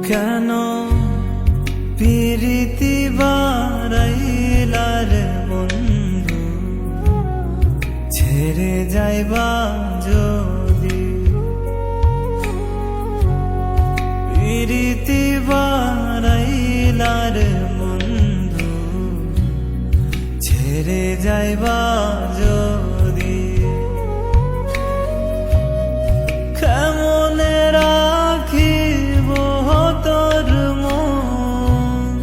কেন পিরিতি বারাইলার বন্ধু ছেড়ে যাইবা যদি পিরিতি বারাইলার বন্ধু ছেড়ে যাইবা যদি কেমনে রাখিব তোর মন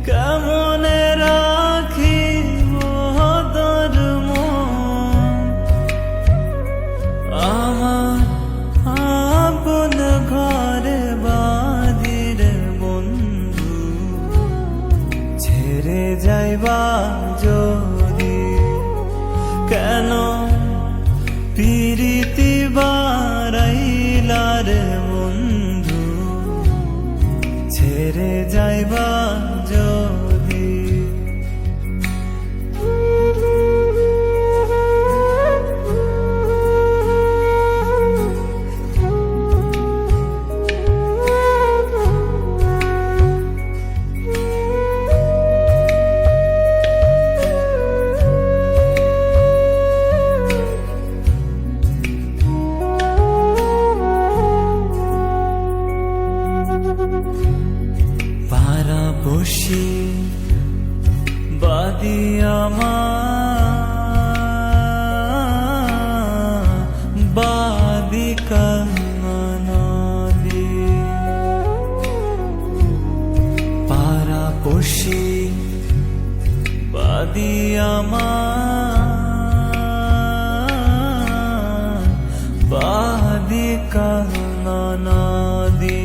কেমনে রাখিব তোর মন আমার আপন ঘরে বাদির বন্ধু ছেড়ে যাইবা যদি কেন পিরিতি বারাইলার বন্ধু ছেড়ে যাইবা যদি পাড়াপড়শি বাদি আমার বাদি কান্নাদি পাড়াপড়শি বাদি আমার বাদি কান্নাদি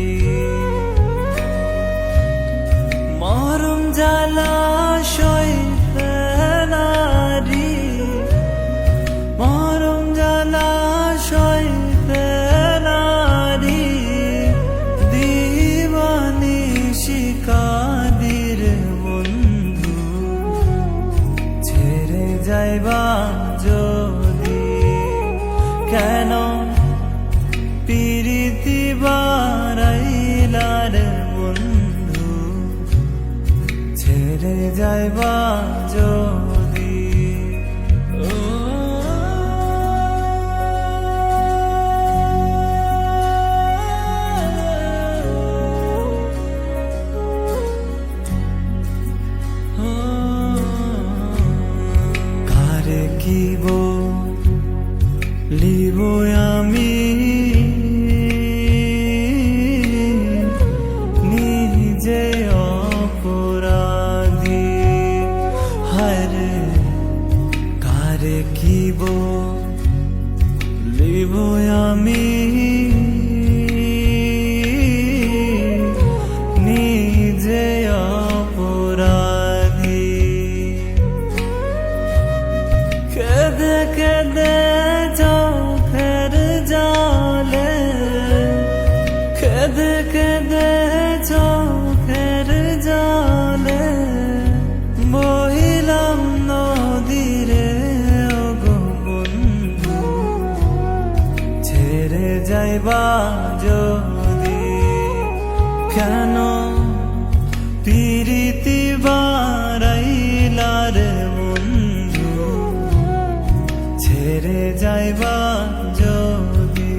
মরম জলাশয় নারী মরম জলাশয় নারী দিবানি শিকাদির বন্ধু ছেড়ে যাইবা যদি কেন পিরিতি বারাইলার বন্ধু ছেড়ে যাইবা যদি কারে কিব লিব আমি নিজে অপরাধী হায়রে কারে কিব লিব আমি নিজে অপরাধী কেঁদে কেঁদে চোখের জলে কেঁদে কেঁদে চোখের জলে বহিলাম নদীরে ওগো বন্ধু ছেড়ে যাইবা যদি কেন পিরিতি বারাইলার বন্ধু ছেড়ে যাইবা যদি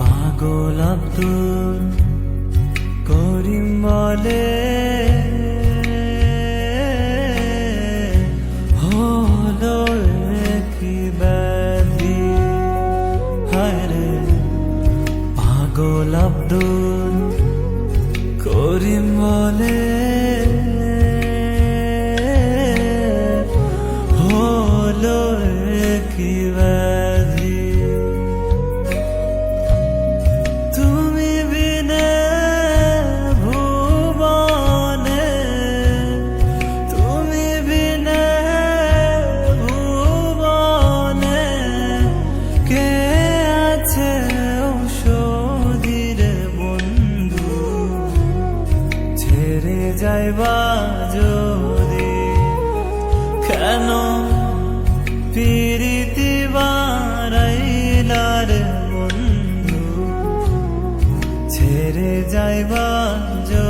পাগল যাইবা যদি কেন পিরিতি বারাইলার বন্ধু ছেড়ে যাইবা যদি